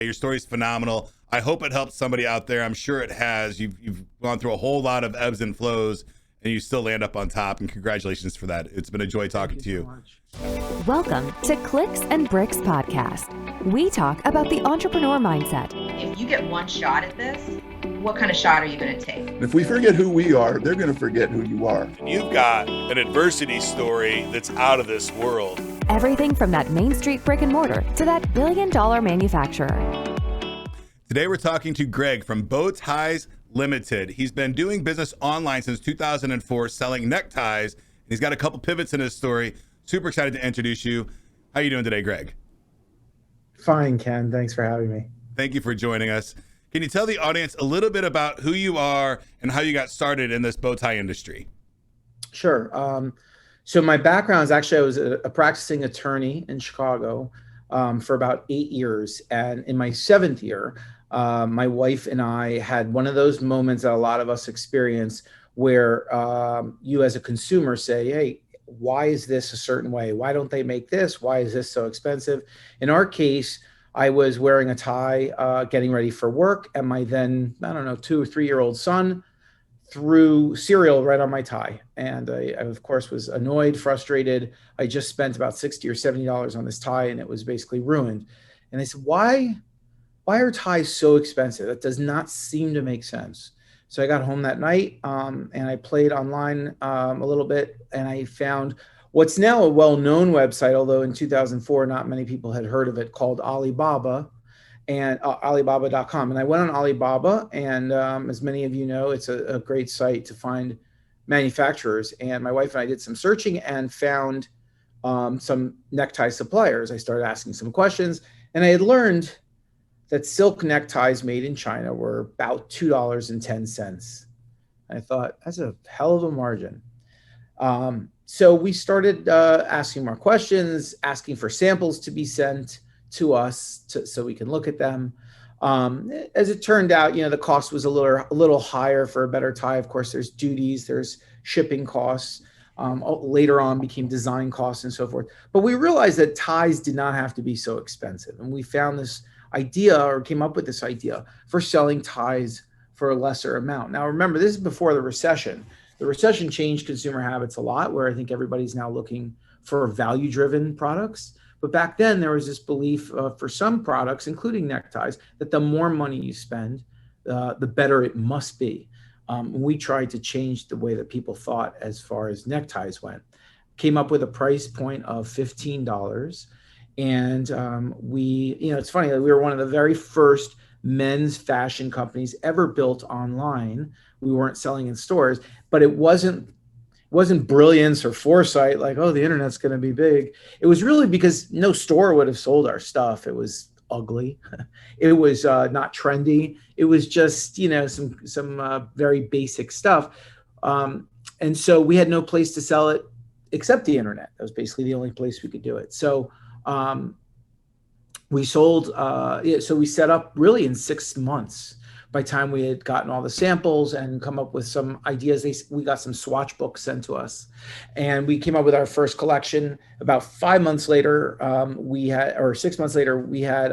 Your story's phenomenal. I hope it helps somebody out there. I'm sure it has. You've gone through a whole lot of ebbs and flows, and you still land up on top. And congratulations for that. It's been a joy talking to you. Welcome to Clicks and Bricks Podcast. We talk about the entrepreneur mindset. If you get one shot at this, what kind of shot are you going to take? If we forget who we are, they're going to forget who you are. And you've got an adversity story that's out of this world. Everything from that Main Street brick and mortar to that billion-dollar manufacturer. Today we're talking to Greg from Bow Ties Limited. He's been doing business online since 2004, selling neckties. He's got a couple pivots in his story. Super excited to introduce you. How are you doing today, Greg? Fine, Ken. Thanks for having me. Thank you for joining us. Can you tell the audience a little bit about who you are and how you got started in this bow tie industry? Sure. So my background is actually I was a practicing attorney in Chicago for about 8 years. And in my seventh year, my wife and I had one of those moments that a lot of us experience where you as a consumer say, hey, why is this a certain way? Why don't they make this? Why is this so expensive? In our case, I was wearing a tie, getting ready for work, and my then, 2 or 3 year old son threw cereal right on my tie. And I, of course, was annoyed, frustrated. I just spent about $60 or $70 on this tie, and it was basically ruined. And I said, why are ties so expensive? That does not seem to make sense. So I got home that night and I played online a little bit, and I found what's now a well-known website, although in 2004, not many people had heard of it, called Alibaba and Alibaba.com. And I went on Alibaba, and as many of you know, it's a great site to find manufacturers. And my wife and I did some searching and found some necktie suppliers. I started asking some questions, and I had learned that silk neckties made in China were about $2.10. I thought, that's a hell of a margin. So we started asking more questions, asking for samples to be sent to us so we can look at them. As it turned out, the cost was a little higher for a better tie. Of course, there's duties, there's shipping costs. Later on became design costs and so forth. But we realized that ties did not have to be so expensive. And we found this idea, or came up with this idea, for selling ties for a lesser amount. Now, remember, this is before the recession. The recession changed consumer habits a lot, where I think everybody's now looking for value-driven products. But back then, there was this belief for some products, including neckties, that the more money you spend, the better it must be. We tried to change the way that people thought as far as neckties went. Came up with a price point of $15. And it's funny, we were one of the very first men's fashion companies ever built online. We weren't selling in stores, but it wasn't brilliance or foresight, like, oh, the internet's going to be big. It was really because no store would have sold our stuff. It was ugly. It was not trendy. It was just, some very basic stuff. And so we had no place to sell it except the internet. That was basically the only place we could do it. So we sold, so we set up really in 6 months. By the time we had gotten all the samples and come up with some ideas, we got some swatch books sent to us. And we came up with our first collection. About 5 months later, 6 months later, we had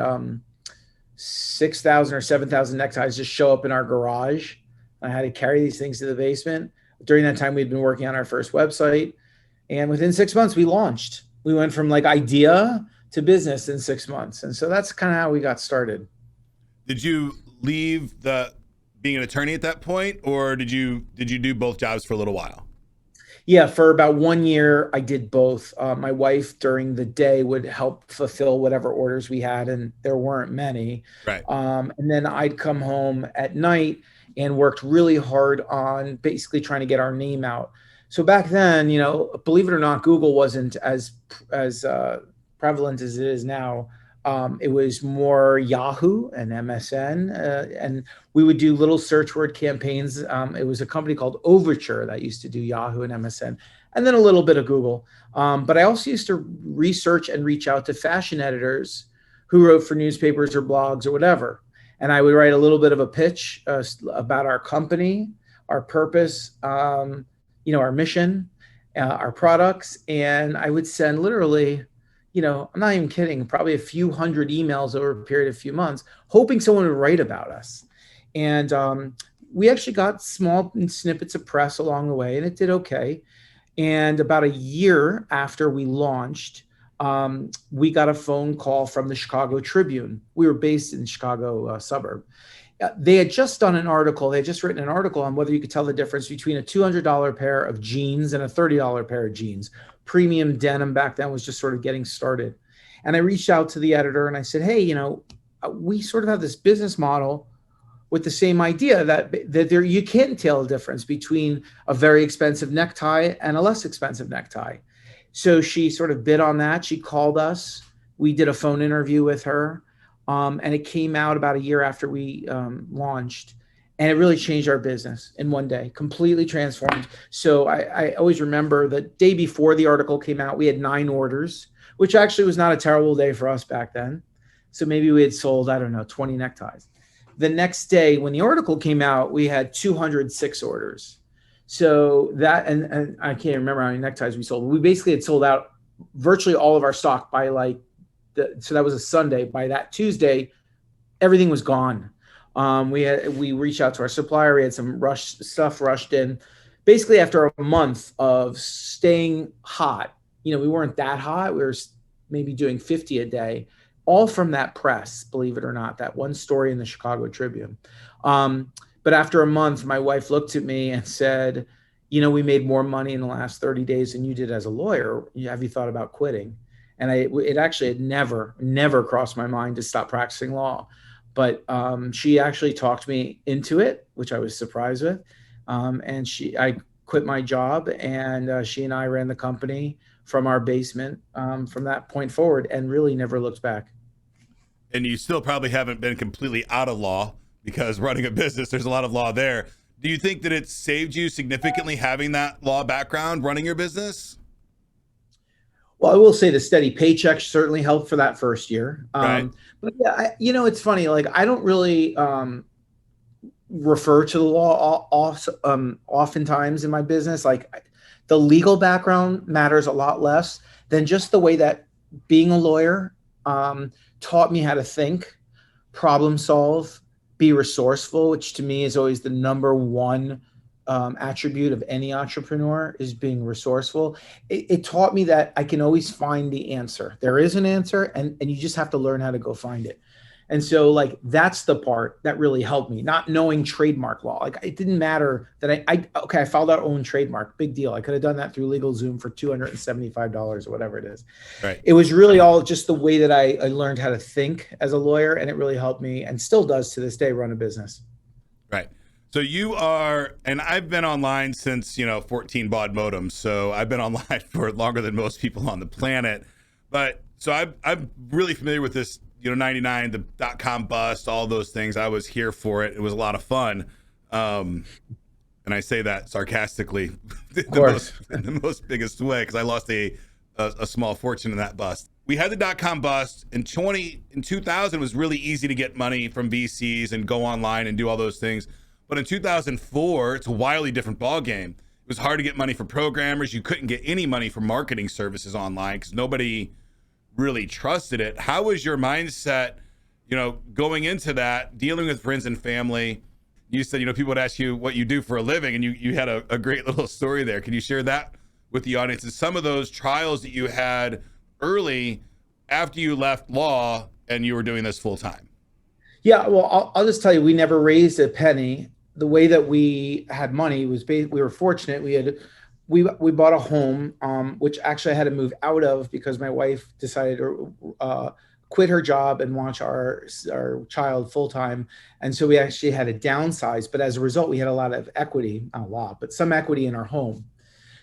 6,000 or 7,000 neckties just show up in our garage. I had to carry these things to the basement. During that time, we'd been working on our first website. And within 6 months, we launched. We went from idea to business in 6 months. And so that's kind of how we got started. Did you leave being an attorney at that point, or did you do both jobs for a little while? Yeah, for about 1 year, I did both. My wife during the day would help fulfill whatever orders we had, and there weren't many. Right. And then I'd come home at night and worked really hard on basically trying to get our name out. So back then, believe it or not, Google wasn't as prevalent as it is now. It was more Yahoo and MSN, and we would do little search word campaigns. It was a company called Overture that used to do Yahoo and MSN, and then a little bit of Google. But I also used to research and reach out to fashion editors who wrote for newspapers or blogs or whatever. And I would write a little bit of a pitch about our company, our purpose, our mission, our products. And I would send literally, I'm not even kidding, probably a few hundred emails over a period of a few months, hoping someone would write about us. And we actually got small snippets of press along the way, and it did okay. And about a year after we launched, we got a phone call from the Chicago Tribune. We were based in the Chicago suburb. They had just done an article. They had just written an article on whether you could tell the difference between a $200 pair of jeans and a $30 pair of jeans. Premium denim back then was just sort of getting started. And I reached out to the editor and I said, hey, we sort of have this business model with the same idea that there you can't tell the difference between a very expensive necktie and a less expensive necktie. So she sort of bid on that. She called us. We did a phone interview with her. And it came out about a year after we launched, and it really changed our business in one day, completely transformed. So I always remember the day before the article came out, we had 9 orders, which actually was not a terrible day for us back then. So maybe we had sold, 20 neckties. The next day when the article came out, we had 206 orders. So that, and I can't remember how many neckties we sold. We basically had sold out virtually all of our stock by so that was a Sunday. By that Tuesday, everything was gone. We reached out to our supplier. We had some stuff rushed in. Basically, after a month of staying hot, we weren't that hot. We were maybe doing 50 a day, all from that press, believe it or not, that one story in the Chicago Tribune. But after a month, my wife looked at me and said, we made more money in the last 30 days than you did as a lawyer. Have you thought about quitting? And it actually had never crossed my mind to stop practicing law. But she actually talked me into it, which I was surprised with. And I quit my job, and she and I ran the company from our basement from that point forward, and really never looked back. And you still probably haven't been completely out of law, because running a business, there's a lot of law there. Do you think that it saved you significantly having that law background running your business? Well, I will say the steady paycheck certainly helped for that first year. Right. But yeah, it's funny. Like, I don't really refer to the law oftentimes in my business. Like, the legal background matters a lot less than just the way that being a lawyer taught me how to think, problem solve, be resourceful, which to me is always the number one attribute of any entrepreneur, is being resourceful. It taught me that I can always find the answer. There is an answer, and you just have to learn how to go find it. And so, like, that's the part that really helped me, not knowing trademark law. Like, it didn't matter that I filed our own trademark, big deal. I could have done that through LegalZoom for $275 or whatever it is. Right. It was really all just the way that I learned how to think as a lawyer, and it really helped me, and still does to this day, run a business. Right. So you are, and I've been online since, 14 baud modems. So I've been online for longer than most people on the planet. But so I'm really familiar with this, 99, the .com bust, all those things. I was here for it. It was a lot of fun. And I say that sarcastically, the most biggest way, because I lost a small fortune in that bust. We had the .com bust in 2000. It was really easy to get money from VCs and go online and do all those things. But in 2004, it's a wildly different ballgame. It was hard to get money for programmers. You couldn't get any money for marketing services online because nobody really trusted it. How was your mindset, going into that, dealing with friends and family? You said, people would ask you what you do for a living, and you had a great little story there. Can you share that with the audience and some of those trials that you had early after you left law and you were doing this full time? Yeah, well, I'll just tell you, we never raised a penny. The way that we had money was we were fortunate. We bought a home, which actually I had to move out of because my wife decided to quit her job and watch our child full time. And so we actually had to downsize. But as a result, we had a lot of equity, not a lot, but some equity in our home.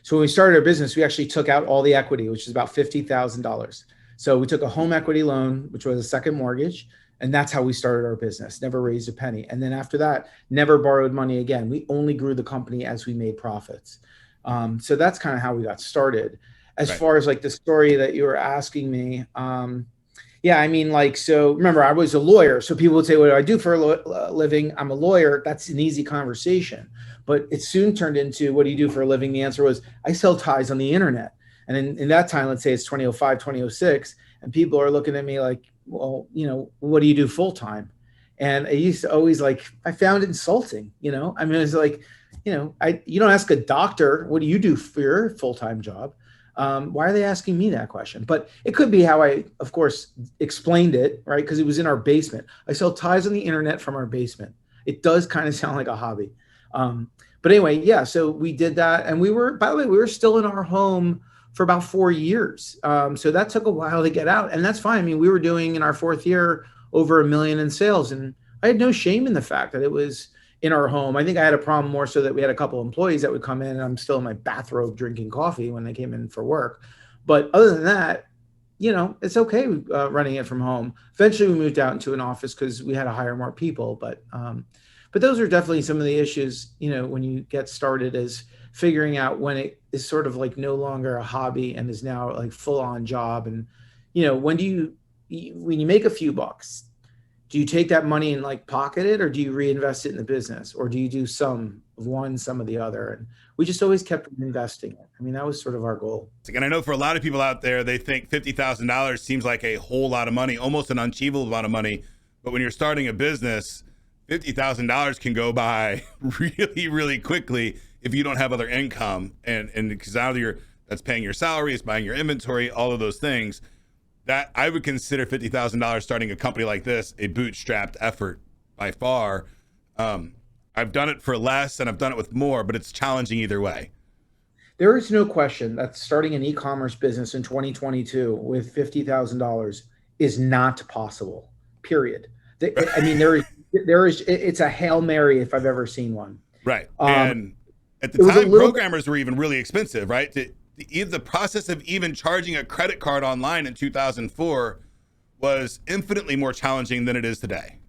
So when we started our business, we actually took out all the equity, which is about $50,000. So we took a home equity loan, which was a second mortgage. And that's how we started our business, never raised a penny. And then after that, never borrowed money again. We only grew the company as we made profits. So that's kind of how we got started. As far as like the story that you were asking me, so remember, I was a lawyer. So people would say, what do I do for a living? I'm a lawyer. That's an easy conversation. But it soon turned into, what do you do for a living? The answer was, I sell ties on the internet. And in that time, let's say it's 2005, 2006, And people are looking at me like, well, what do you do full time? And I used to always I found it insulting, I mean, it's like, you don't ask a doctor, what do you do for your full-time job? Why are they asking me that question? But it could be how I, of course, explained it, right? Because it was in our basement. I sell ties on the internet from our basement. It does kind of sound like a hobby. But anyway, yeah, so we did that. And by the way, we were still in our home for about 4 years. So that took a while to get out. And that's fine. I mean, we were doing in our 4th year over $1 million in sales. And I had no shame in the fact that it was in our home. I think I had a problem more so that we had a couple of employees that would come in and I'm still in my bathrobe drinking coffee when they came in for work. But other than that, it's okay running it from home. Eventually we moved out into an office because we had to hire more people. But those are definitely some of the issues, when you get started, is figuring out when it is sort of like no longer a hobby and is now like full on job. And, when you make a few bucks, do you take that money and pocket it, or do you reinvest it in the business, or do you do some of one, some of the other? And we just always kept investing it. I mean, that was sort of our goal. And I know for a lot of people out there, they think $50,000 seems like a whole lot of money, almost an unachievable amount of money. But when you're starting a business, $50,000 can go by really, really quickly if you don't have other income. And because either that's paying your salary, it's buying your inventory, all of those things. That I would consider $50,000 starting a company like this a bootstrapped effort by far. I've done it for less and I've done it with more, but it's challenging either way. There is no question that starting an e-commerce business in 2022 with $50,000 is not possible, period. I mean, there is, it's a Hail Mary if I've ever seen one. Right. And at the time, programmers were even really expensive, right? The process of even charging a credit card online in 2004 was infinitely more challenging than it is today.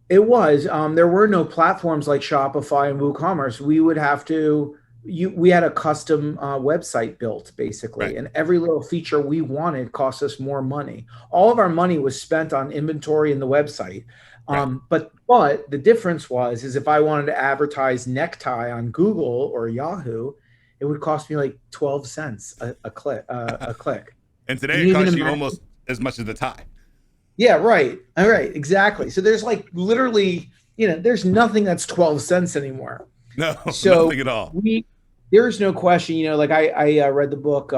It was. There were no platforms like Shopify and WooCommerce. We would have to, we had a custom website built basically, right. And every little feature we wanted cost us more money. All of our money was spent on inventory and the website. Right. But the difference is if I wanted to advertise necktie on Google or Yahoo, it would cost me like 12 cents a click. And today it costs you almost as much as the tie. Yeah, right. All right, exactly. So there's literally, there's nothing that's 12 cents anymore. No, nothing at all. There's no question, I read the book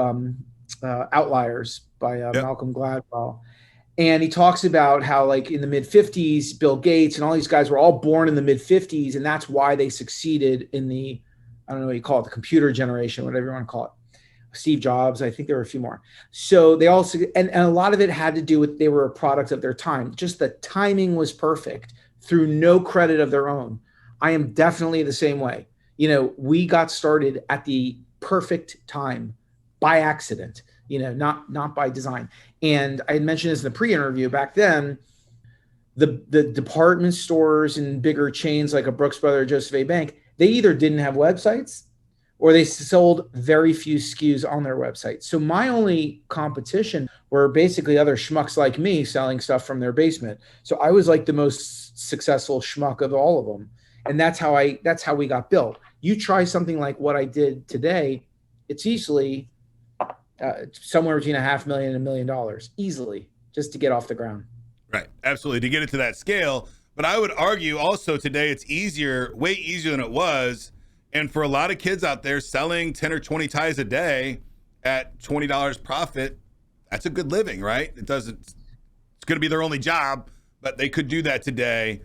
Outliers by Malcolm Gladwell. And he talks about how in the mid 50s, Bill Gates and all these guys were all born in the mid 50s. And that's why they succeeded in the, I don't know what you call it, the computer generation, whatever you want to call it. Steve Jobs, I think there were a few more. So they also, and a lot of it had to do with, they were a product of their time. Just the timing was perfect through no credit of their own. I am definitely the same way. We got started at the perfect time by accident, not by design. And I had mentioned this in the pre-interview back then, the department stores and bigger chains like a Brooks Brothers, Joseph A. Bank, they either didn't have websites or they sold very few SKUs on their website. So my only competition were basically other schmucks like me selling stuff from their basement. So I was like the most successful schmuck of all of them. And that's how we got built. You try something like what I did today, it's easily somewhere between $500,000 and $1 million, easily, just to get off the ground. Right, absolutely, to get it to that scale. But I would argue also today it's way easier than it was. And for a lot of kids out there selling 10 or 20 ties a day at $20 profit, that's a good living, right? It's going to be their only job, but they could do that today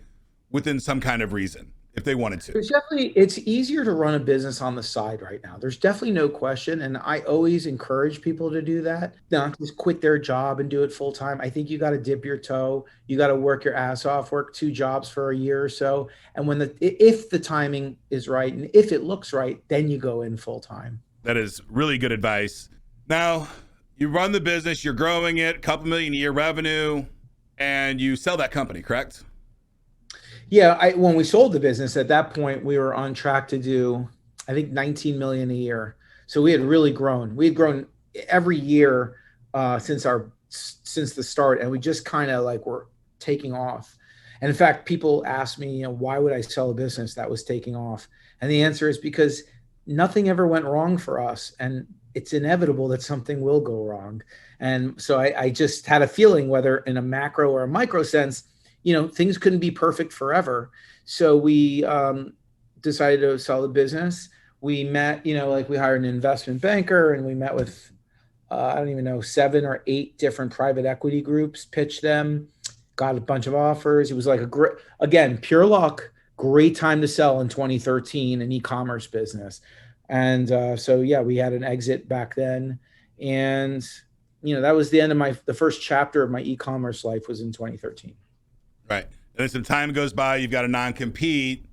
within some kind of reason if they wanted to. It's easier to run a business on the side right now. There's definitely no question. And I always encourage people to do that. Not just quit their job and do it full time. I think you got to dip your toe. You got to work your ass off, work 2 jobs for a year or so. And if the timing is right and if it looks right, then you go in full time. That is really good advice. Now, you run the business, you're growing it, a couple million a year revenue, and you sell that company, correct? Yeah, when we sold the business, at that point, we were on track to do, I think, 19 million a year. So we had really grown. We had grown every year since the start, and we just kind of were taking off. And in fact, people ask me, why would I sell a business that was taking off? And the answer is because nothing ever went wrong for us, and it's inevitable that something will go wrong. And so I just had a feeling, whether in a macro or a micro sense, things couldn't be perfect forever. So we decided to sell the business. We met, we hired an investment banker, and we met with, I don't even know, 7 or 8 different private equity groups, pitched them, got a bunch of offers. It was like again, pure luck, great time to sell in 2013, an e-commerce business. And so, yeah, we had an exit back then. And, that was the end of the first chapter of my e-commerce life was in 2013. Right. And then some time goes by, you've got a non-compete.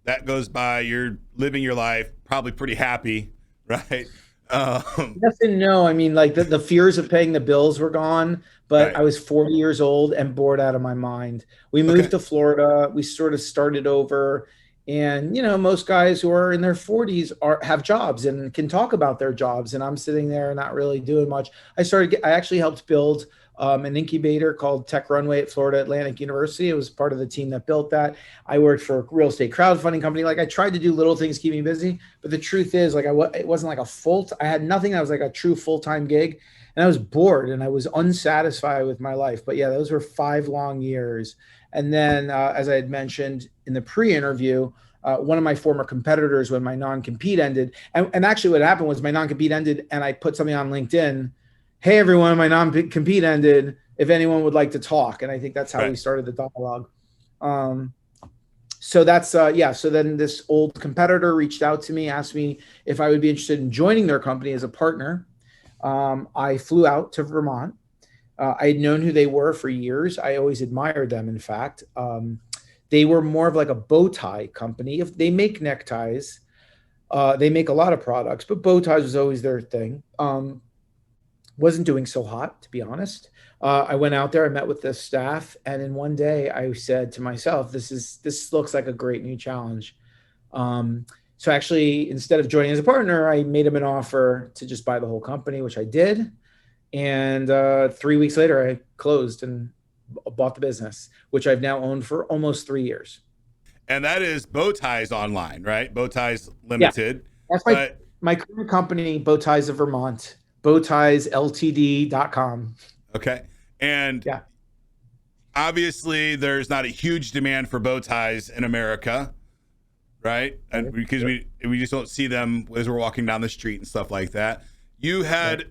That goes by, you're living your life, probably pretty happy, right? Yes and no. I mean, like the fears of paying the bills were gone, but Right. I was 40 years old and bored out of my mind. We moved to Florida. We sort of started over. And, most guys who are in their 40s have jobs and can talk about their jobs. And I'm sitting there not really doing much. I actually helped build an incubator called Tech Runway at Florida Atlantic University. It was part of the team that built that. I worked for a real estate crowdfunding company. Like, I tried to do little things to keep me busy, but the truth is, like, it wasn't like I had nothing that was like a true full-time gig, and I was bored and I was unsatisfied with my life. But yeah, those were 5 long years. And then, as I had mentioned in the pre-interview, one of my former competitors, when my non-compete ended, and actually what happened was my non-compete ended, and I put something on LinkedIn, "Hey everyone, my non-compete ended, if anyone would like to talk." And I think that's how we started the dialogue. So that's, so then this old competitor reached out to me, asked me if I would be interested in joining their company as a partner. I flew out to Vermont. I had known who they were for years. I always admired them, in fact. They were more of like a bow tie company. If they make neckties, they make a lot of products, but bow ties was always their thing. Wasn't doing so hot, to be honest. I went out there, I met with the staff, and in one day I said to myself, this looks like a great new challenge. So actually, instead of joining as a partner, I made him an offer to just buy the whole company, which I did. And 3 weeks later, I closed and bought the business, which I've now owned for almost 3 years. And that is Bow Ties Online, right? Bow Ties Limited. Yeah. That's my current company, Bow Ties of Vermont, bowtiesltd.com. Okay. And obviously there's not a huge demand for bow ties in America, right? And because we just don't see them as we're walking down the street and stuff like that. You had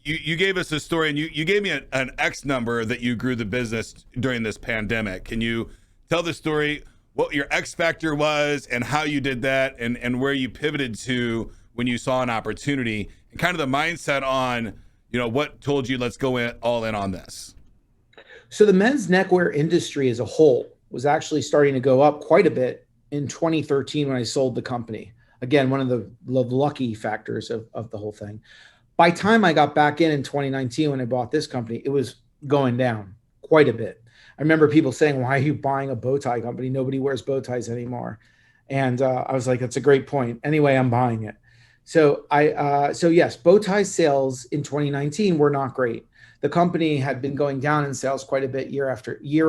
you gave us a story, and you gave me an X number that you grew the business during this pandemic. Can you tell the story, what your X factor was and how you did that, and where you pivoted to when you saw an opportunity, and kind of the mindset on, what told you, let's go all in on this? So the men's neckwear industry as a whole was actually starting to go up quite a bit in 2013 when I sold the company. Again, one of the lucky factors of the whole thing. By the time I got back in 2019, when I bought this company, it was going down quite a bit. I remember people saying, "Why are you buying a bow tie company? Nobody wears bow ties anymore." And I was like, "That's a great point." Anyway, I'm buying it. So yes, bow tie sales in 2019 were not great. The company had been going down in sales quite a bit year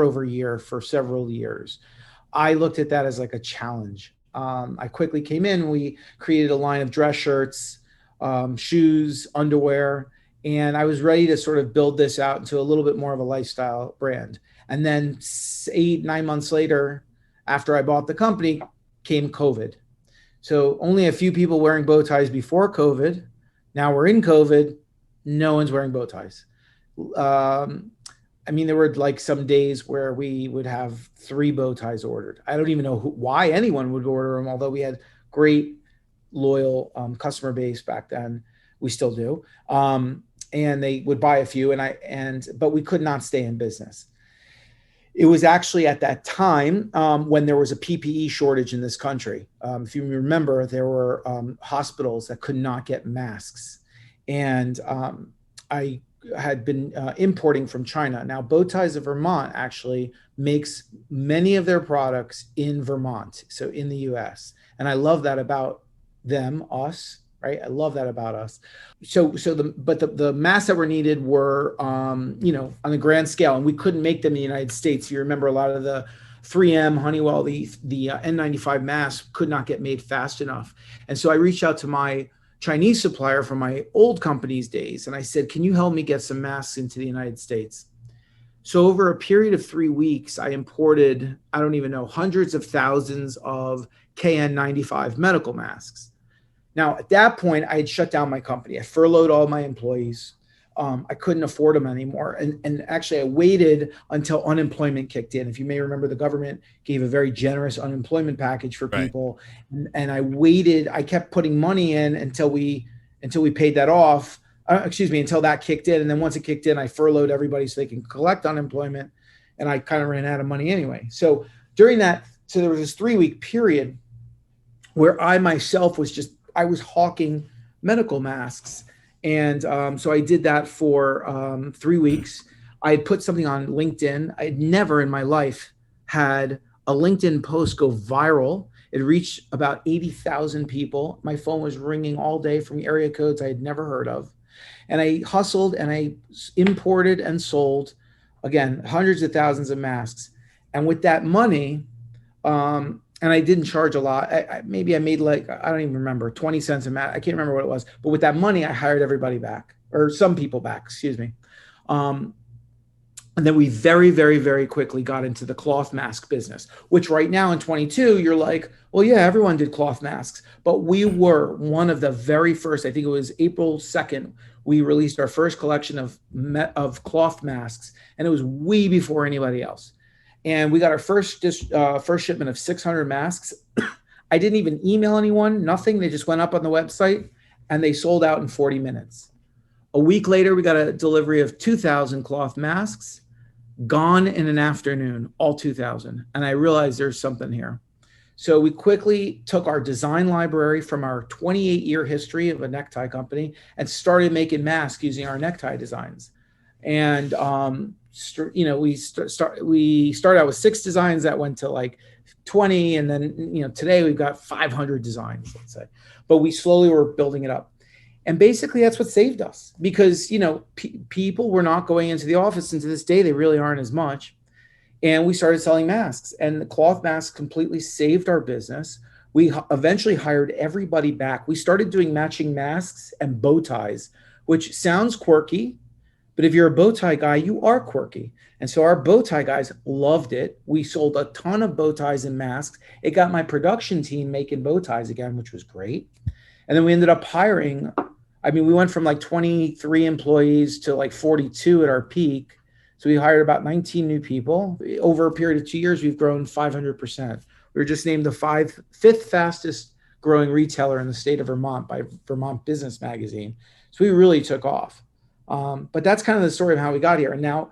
over year for several years. I looked at that as like a challenge. I quickly came in. We created a line of dress shirts, shoes, underwear, and I was ready to sort of build this out into a little bit more of a lifestyle brand. And then 8-9 months later, after I bought the company, came COVID. So only a few people wearing bow ties before COVID. Now we're in COVID. No one's wearing bow ties. There were like some days where we would have 3 bow ties ordered. I don't even know why anyone would order them, although we had great, loyal customer base back then. We still do. And they would buy a few, but we could not stay in business. It was actually at that time when there was a PPE shortage in this country. If you remember, there were hospitals that could not get masks. And I had been importing from China. Now, Bow Ties of Vermont actually makes many of their products in Vermont, so in the US. And I love that about us, right? I love that about us. So the masks that were needed were, on a grand scale, and we couldn't make them in the United States. You remember a lot of the 3M, Honeywell, the N95 mask could not get made fast enough. And so I reached out to my Chinese supplier from my old company's days. And I said, can you help me get some masks into the United States? So over a period of 3 weeks, I imported, I don't even know, hundreds of thousands of KN95 medical masks. Now, at that point, I had shut down my company. I furloughed all my employees. I couldn't afford them anymore. And actually, I waited until unemployment kicked in. If you may remember, the government gave a very generous unemployment package for people. Right. And I waited. I kept putting money in until we paid that off. Until that kicked in. And then once it kicked in, I furloughed everybody so they can collect unemployment. And I kind of ran out of money anyway. So during that, so there was this 3-week period where I myself I was hawking medical masks. And so I did that for 3 weeks. I had put something on LinkedIn. I had never in my life had a LinkedIn post go viral. It reached about 80,000 people. My phone was ringing all day from area codes I had never heard of. And I hustled and I imported and sold, again, hundreds of thousands of masks. And with that money, and I didn't charge a lot. Maybe I made I don't even remember, 20 cents a mask. I can't remember what it was. But with that money, I hired everybody back, or some people back, excuse me. And then we very, very, very quickly got into the cloth mask business, which right now in 22, you're like, well, yeah, everyone did cloth masks. But we were one of the very first, I think it was April 2nd, we released our first collection of cloth masks. And it was way before anybody else. And we got our first shipment of 600 masks. I didn't even email anyone, nothing. They just went up on the website and they sold out in 40 minutes. A week later, we got a delivery of 2,000 cloth masks, gone in an afternoon, all 2,000. And I realized there's something here. So we quickly took our design library from our 28-year history of a necktie company and started making masks using our necktie designs. And we started out with 6 designs that went to like 20, and then today we've got 500 designs, let's say. But we slowly were building it up, and basically that's what saved us, because people were not going into the office, and to this day they really aren't as much. And we started selling masks, and the cloth masks completely saved our business. We eventually hired everybody back. We started doing matching masks and bow ties, which sounds quirky. But if you're a bow tie guy, you are quirky. And so our bow tie guys loved it. We sold a ton of bow ties and masks. It got my production team making bow ties again, which was great. And then we ended up hiring, we went from like 23 employees to like 42 at our peak. So we hired about 19 new people. Over a period of 2 years, we've grown 500%. We were just named the 5th fastest growing retailer in the state of Vermont by Vermont Business Magazine. So we really took off. But that's kind of the story of how we got here. And now,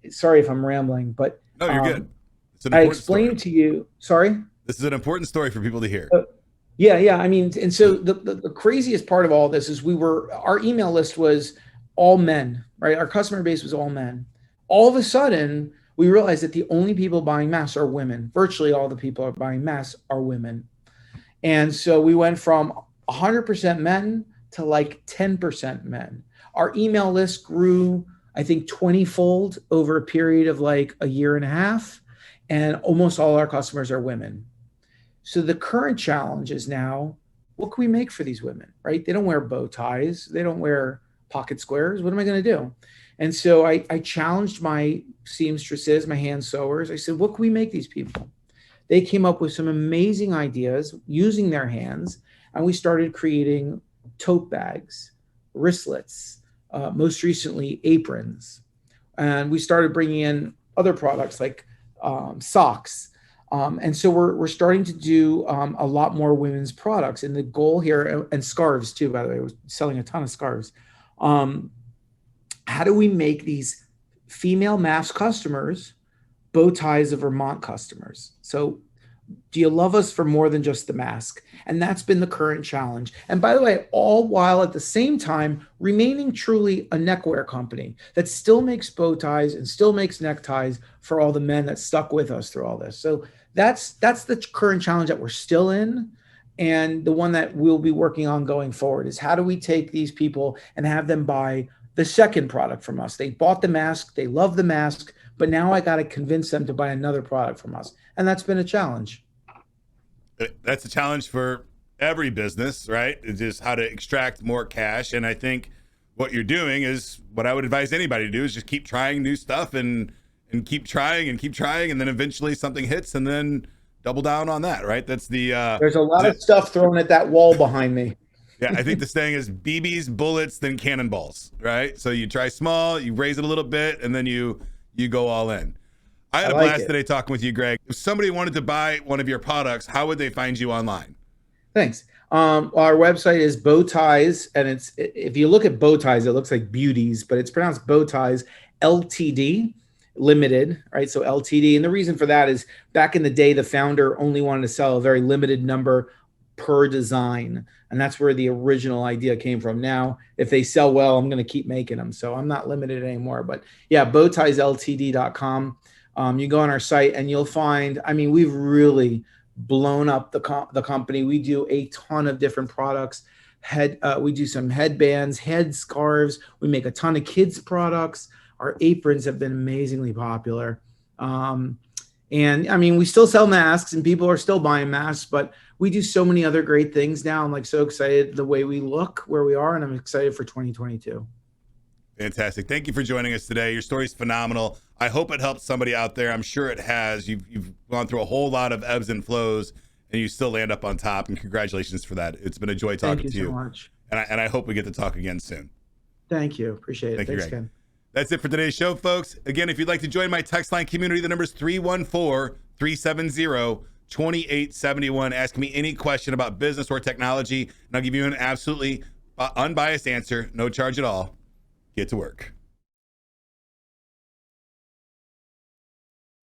sorry if I'm rambling, but no, you're good. I explained to you, sorry? This is an important story for people to hear. Yeah. And so the craziest part of all this is our email list was all men, right? Our customer base was all men. All of a sudden, we realized that the only people buying masks are women. Virtually all the people are buying masks are women. And so we went from 100% men to like 10% men. Our email list grew, I think, 20-fold over a period of like a year and a half, and almost all our customers are women. So the current challenge is now, what can we make for these women, right? They don't wear bow ties. They don't wear pocket squares. What am I going to do? And so I challenged my seamstresses, my hand sewers. I said, what can we make these people? They came up with some amazing ideas using their hands, and we started creating tote bags, wristlets, most recently aprons. And we started bringing in other products like socks. And so we're starting to do a lot more women's products. And the goal here, and scarves too, by the way, we're selling a ton of scarves. How do we make these female mass customers bow ties of Vermont customers? So do you love us for more than just the mask? And that's been the current challenge. And by the way, all while at the same time remaining truly a neckwear company that still makes bow ties and still makes neckties for all the men that stuck with us through all this. So that's the current challenge that we're still in. And the one that we'll be working on going forward is, how do we take these people and have them buy the second product from us? They bought the mask, they love the mask, but now I got to convince them to buy another product from us. And that's been a challenge. That's a challenge for every business, right? It's just how to extract more cash. And I think what you're doing is what I would advise anybody to do is just keep trying new stuff and keep trying. And then eventually something hits and then double down on that, right? That's the, there's a lot of stuff thrown at that wall behind me. Yeah, I think the saying is BBs, bullets, then cannonballs, right? So you try small, you raise it a little bit, and then you go all in. I had a blast today talking with you, Greg. If somebody wanted to buy one of your products, how would they find you online? Thanks. Our website is Bow Ties, and it's, if you look at bow ties, it looks like beauties, but it's pronounced Bow Ties Ltd. Limited, right? So Ltd. And the reason for that is back in the day, the founder only wanted to sell a very limited number per design. And that's where the original idea came from. Now, if they sell well, I'm going to keep making them. So I'm not limited anymore. But yeah, bowtiesltd.com. You go on our site and you'll find, I mean, we've really blown up the company. We do a ton of different products. We do some headbands, head scarves. We make a ton of kids products. Our aprons have been amazingly popular. And I mean, we still sell masks and people are still buying masks, but we do so many other great things now. I'm like so excited the way we look, where we are, and I'm excited for 2022. Fantastic. Thank you for joining us today. Your story's phenomenal. I hope it helps somebody out there. I'm sure it has. You've gone through a whole lot of ebbs and flows and you still land up on top, and congratulations for that. It's been a joy talking to you. Thank you so much. And I hope we get to talk again soon. Thank you. Appreciate it. Thanks, Ken. That's it for today's show, folks. Again, if you'd like to join my text line community, the number is 314-370-2871. Ask me any question about business or technology, and I'll give you an absolutely unbiased answer, no charge at all. Get to work.